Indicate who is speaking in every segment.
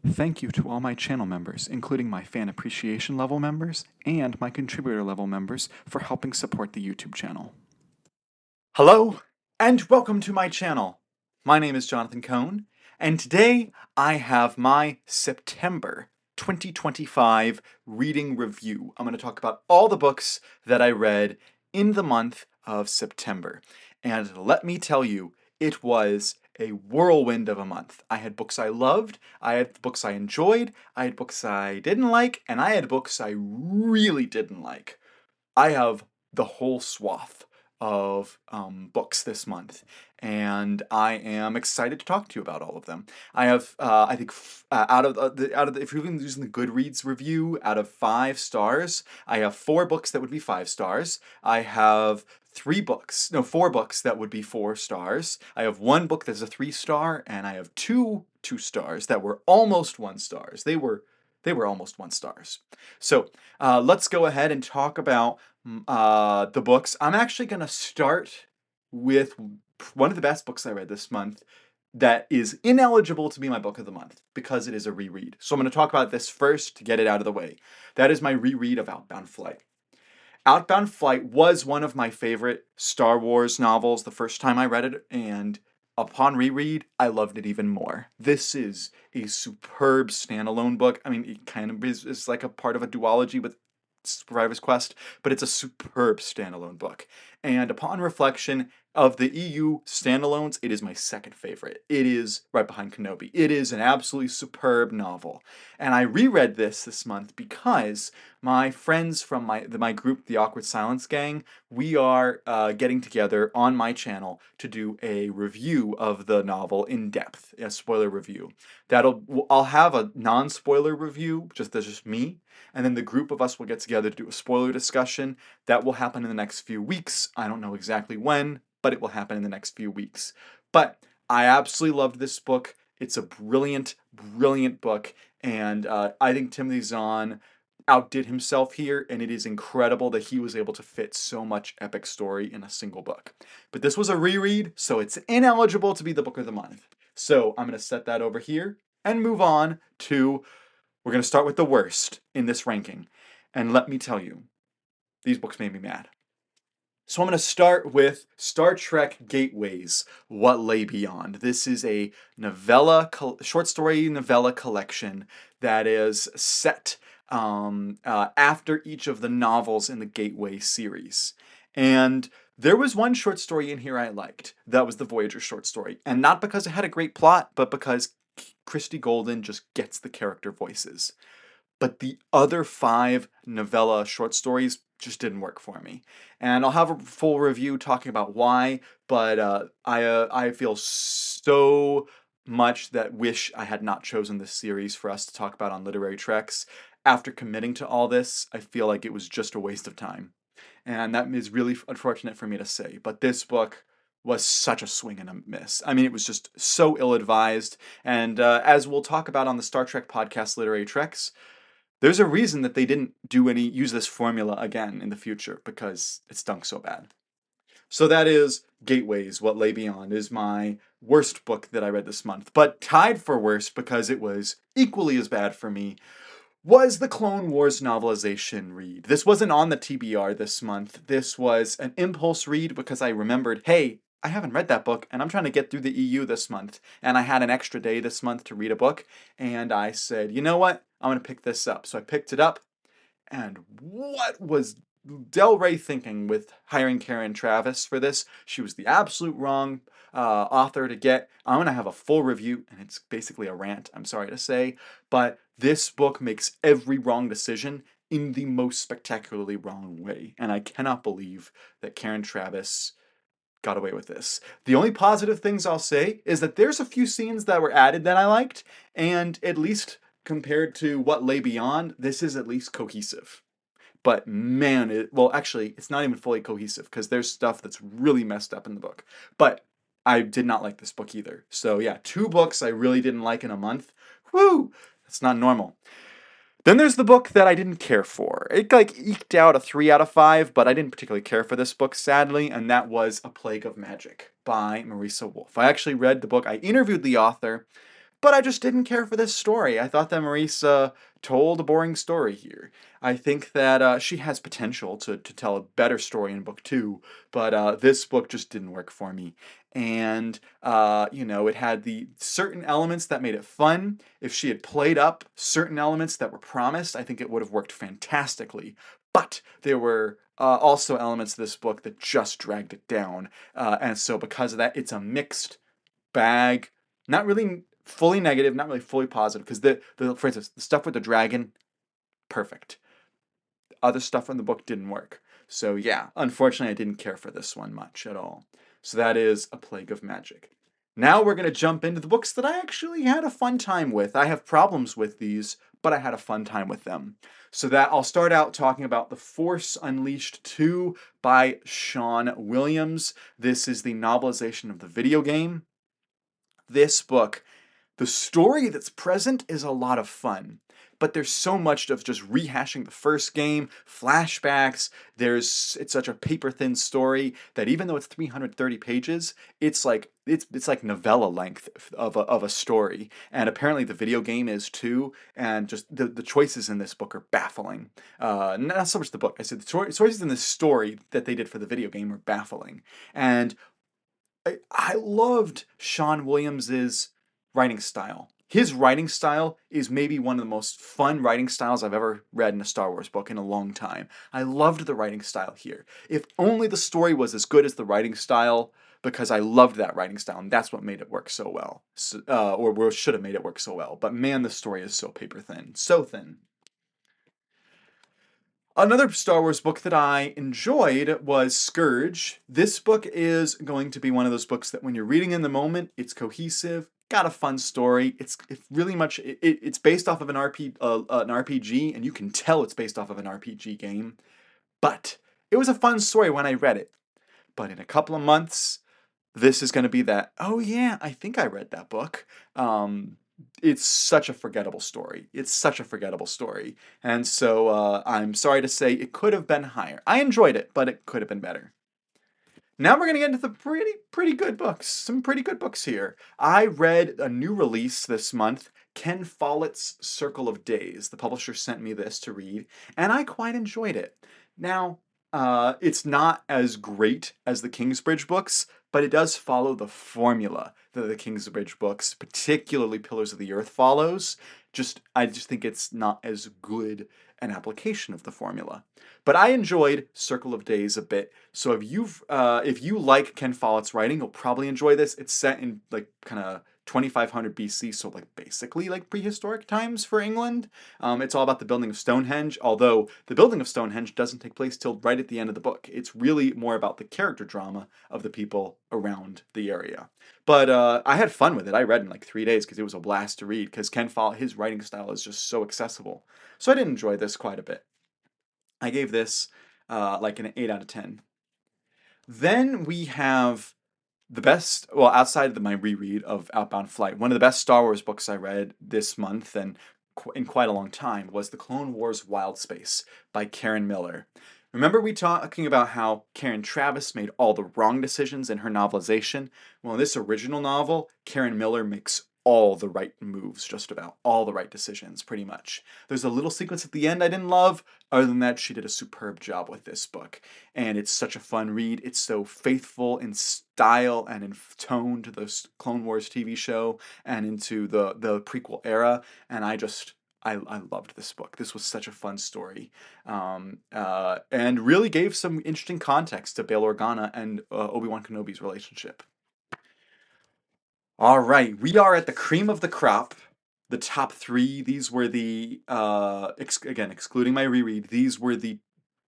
Speaker 1: Thank you to all my channel members, including my fan appreciation level members and my contributor level members, for helping support the YouTube channel. Hello, and welcome to my channel. My name is Jonathan Cohn, and today I have my September 2025 reading review. I'm going to talk about all the books that I read in the month of September. And let me tell you, it was a whirlwind of a month. I had books I loved, I had books I enjoyed, I had books I didn't like, and I had books I really didn't like. I have the whole swath of books this month, and I am excited to talk to you about all of them. I have, I think, if you're using the Goodreads review, out of 5 stars, I have 4 books that would be 5 stars. I have 4 books that would be 4 stars. I have 1 book that's a 3 star, and I have 2 2 stars that were almost 1 stars. They were almost 1 stars. So let's go ahead and talk about the books. I'm actually going to start with one of the best books I read this month that is ineligible to be my book of the month because it is a reread. So I'm going to talk about this first to get it out of the way. That is my reread of Outbound Flight. Outbound Flight was one of my favorite Star Wars novels the first time I read it, and upon reread, I loved it even more. This is a superb standalone book. I mean, it kind of is like a part of a duology with Survivor's Quest, but it's a superb standalone book. And upon reflection of the EU standalones, it is my second favorite. It is right behind Kenobi. It is an absolutely superb novel. And I reread this month because my friends from my group, the Awkward Silence Gang, we are getting together on my channel to do a review of the novel in depth, a spoiler review. I'll have a non-spoiler review, that's just me, and then the group of us will get together to do a spoiler discussion. That will happen in the next few weeks. I don't know exactly when, but it will happen in the next few weeks. But I absolutely loved this book. It's a brilliant, brilliant book, and I think Timothy Zahn outdid himself here, and it is incredible that he was able to fit so much epic story in a single book. But this was a reread, so it's ineligible to be the book of the month. So I'm going to set that over here and move on to, we're going to start with the worst in this ranking. And let me tell you, these books made me mad. So I'm going to start with Star Trek Gateways, What Lay Beyond. This is a short story novella collection that is set after each of the novels in the Gateway series. And there was one short story in here I liked. That was the Voyager short story. And not because it had a great plot, but because Christy Golden just gets the character voices. But the other 5 novella short stories just didn't work for me. And I'll have a full review talking about why, but I feel so much that wish I had not chosen this series for us to talk about on Literary Treks. After committing to all this, I feel like it was just a waste of time. And that is really unfortunate for me to say, but this book was such a swing and a miss. I mean, it was just so ill-advised, and as we'll talk about on the Star Trek podcast Literary Treks, there's a reason that they didn't use this formula again in the future, because it stunk so bad. So that is Gateways, What Lay Beyond, is my worst book that I read this month. But tied for worst, because it was equally as bad for me, was the Clone Wars novelization read. This wasn't on the TBR this month. This was an impulse read because I remembered, hey, I haven't read that book, and I'm trying to get through the EU this month, and I had an extra day this month to read a book, and I said, you know what? I'm going to pick this up. So I picked it up, and what was Del Rey thinking with hiring Karen Traviss for this? She was the absolute wrong author to get. I'm going to have a full review, and it's basically a rant, I'm sorry to say, but this book makes every wrong decision in the most spectacularly wrong way, and I cannot believe that Karen Traviss got away with this. The only positive things I'll say is that there's a few scenes that were added that I liked, and at least compared to What Lay Beyond, this is at least cohesive. But man, actually, it's not even fully cohesive because there's stuff that's really messed up in the book. But I did not like this book either. So yeah, 2 books I really didn't like in a month. Woo! That's not normal. Then there's the book that I didn't care for. It eked out a 3 out of 5, but I didn't particularly care for this book, sadly, and that was A Plague of Magic by Marisa Wolf. I actually read the book. I interviewed the author, but I just didn't care for this story. I thought that Marisa told a boring story here. I think that she has potential to tell a better story in book two, but this book just didn't work for me. And, it had the certain elements that made it fun. If she had played up certain elements that were promised, I think it would have worked fantastically. But there were also elements of this book that just dragged it down. And so because of that, it's a mixed bag. Not really fully negative, not really fully positive. Because for instance, the stuff with the dragon, perfect. Other stuff in the book didn't work. So yeah, unfortunately, I didn't care for this one much at all. So that is A Plague of Magic. Now we're going to jump into the books that I actually had a fun time with. I have problems with these, but I had a fun time with them. So that I'll start out talking about The Force Unleashed 2 by Sean Williams. This is the novelization of the video game. This book, the story that's present is a lot of fun, but there's so much of just rehashing the first game, flashbacks. It's such a paper thin story that even though it's 330 pages, it's like novella length of a story. And apparently the video game is too. And just the choices in this book are baffling. Not so much the book. I said the choices in this story that they did for the video game are baffling. And I loved Sean Williams's writing style. His writing style is maybe one of the most fun writing styles I've ever read in a Star Wars book in a long time. I loved the writing style here. If only the story was as good as the writing style, because I loved that writing style, and that's what made it work so well. Or should have made it work so well. But man, the story is so paper thin. So thin. Another Star Wars book that I enjoyed was Scourge. This book is going to be one of those books that when you're reading in the moment, it's cohesive, got a fun story. It's really much, it's based off of an RPG, and you can tell it's based off of an RPG game. But it was a fun story when I read it. But in a couple of months, this is going to be that, oh yeah, I think I read that book. It's such a forgettable story. It's such a forgettable story. And so I'm sorry to say it could have been higher. I enjoyed it, but it could have been better. Now we're going to get into the pretty good books. Some pretty good books here. I read a new release this month, Ken Follett's Circle of Days. The publisher sent me this to read, and I quite enjoyed it. Now, it's not as great as the Kingsbridge books, but it does follow the formula that the Kingsbridge books, particularly Pillars of the Earth, follows. I just think it's not as good an application of the formula. But I enjoyed Circle of Days a bit. So if you like Ken Follett's writing, you'll probably enjoy this. It's set in like kind of 2500 BC, so like basically like prehistoric times for England. It's all about the building of Stonehenge, although the building of Stonehenge doesn't take place till right at the end of the book. It's really more about the character drama of the people around the area. But I had fun with it. I read in like 3 days because it was a blast to read, because Ken Follett, his writing style is just so accessible. So I did enjoy this quite a bit. I gave this like an 8 out of 10. Then we have the best, well, outside of my reread of Outbound Flight, one of the best Star Wars books I read this month and in quite a long time was The Clone Wars Wild Space by Karen Miller. Remember we talking about how Karen Traviss made all the wrong decisions in her novelization? Well, in this original novel, Karen Miller makes all the right moves, just about all the right decisions, pretty much. There's a little sequence at the end I didn't love. Other than that, she did a superb job with this book. And it's such a fun read. It's so faithful in style and in tone to the Clone Wars TV show and into the prequel era. And I loved this book. This was such a fun story, and really gave some interesting context to Bail Organa and Obi-Wan Kenobi's relationship. All right, we are at the cream of the crop. The top three. These were the again excluding my reread. These were the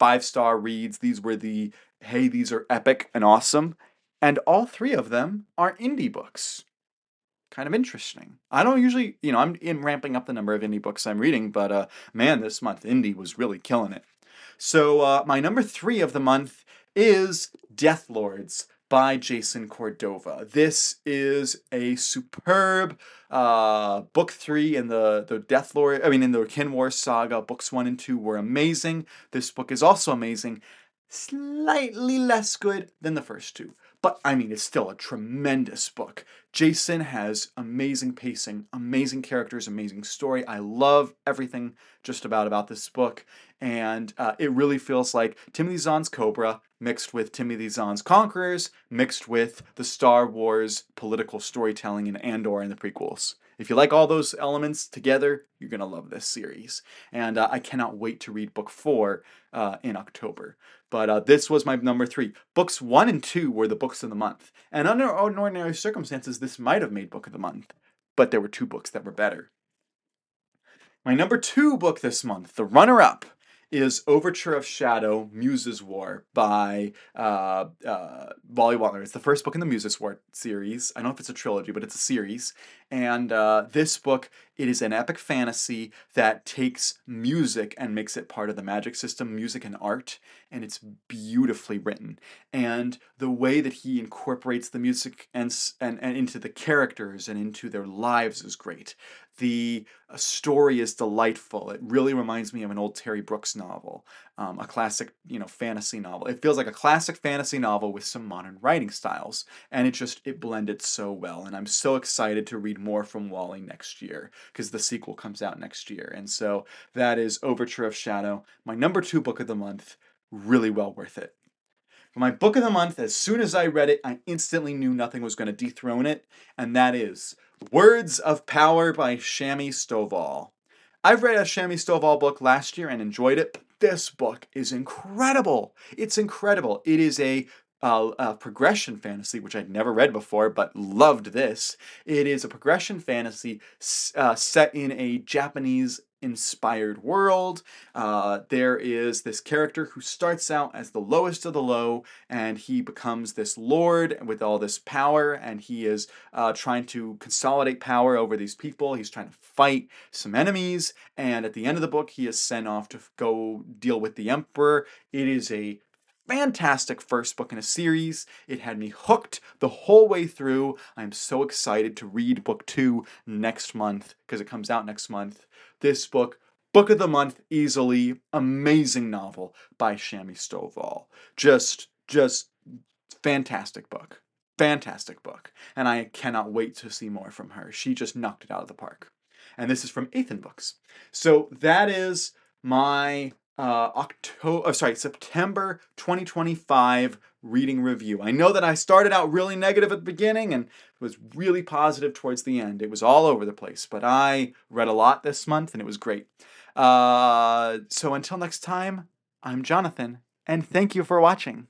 Speaker 1: 5-star reads. These were the hey, these are epic and awesome, and all three of them are indie books. Kind of interesting. I don't usually, I'm ramping up the number of indie books I'm reading, but man, this month indie was really killing it. So my number 3 of the month is Death Lords by Jason Cordova. This is a superb book 3 in the Death Lord. I mean, in the Kin Wars saga. Books 1 and 2 were amazing. This book is also amazing. Slightly less good than the first two, But I mean, it's still a tremendous book. Jason has amazing pacing, amazing characters, amazing story. I love everything just about this book, and it really feels like Timothy Zahn's Cobra mixed with Timothy Zahn's Conquerors, mixed with the Star Wars political storytelling in Andor and the prequels. If you like all those elements together, you're gonna love this series. And I cannot wait to read book 4 in October. But this was my number 3. Books 1 and 2 were the books of the month. And under ordinary circumstances, this might have made book of the month. But there were 2 books that were better. My number 2 book this month, the runner-up, is Overture of Shadow, Muses War by Wally Watler. It's the first book in the Muses War series. I don't know if it's a trilogy, but it's a series. And this book, it is an epic fantasy that takes music and makes it part of the magic system, music and art, and it's beautifully written. And the way that he incorporates the music and into the characters and into their lives is great. The story is delightful. It really reminds me of an old Terry Brooks novel, a classic, fantasy novel. It feels like a classic fantasy novel with some modern writing styles, and it blended so well. And I'm so excited to read more from Wally next year because the sequel comes out next year. And so that is Overture of Shadow, my number 2 book of the month. Really well worth it. For my book of the month, as soon as I read it, I instantly knew nothing was going to dethrone it, and that is Words of Power by Shami Stovall. I've read a Shami Stovall book last year and enjoyed it, but this book is incredible. It's incredible. It is a progression fantasy, which I'd never read before, but loved this. It is a progression fantasy set in a Japanese inspired world. There is this character who starts out as the lowest of the low, and he becomes this lord with all this power, and he is trying to consolidate power over these people. He's trying to fight some enemies, and at the end of the book, he is sent off to go deal with the emperor. It is a fantastic first book in a series. It had me hooked the whole way through. I'm so excited to read book 2 next month because it comes out next month. This book of the month easily, amazing novel by Shami Stovall. Just fantastic book. Fantastic book. And I cannot wait to see more from her. She just knocked it out of the park. And this is from Ethan Books. So that is my September 2025 reading review. I know that I started out really negative at the beginning and was really positive towards the end. It was all over the place, but I read a lot this month and it was great. So until next time, I'm Jonathan, and thank you for watching.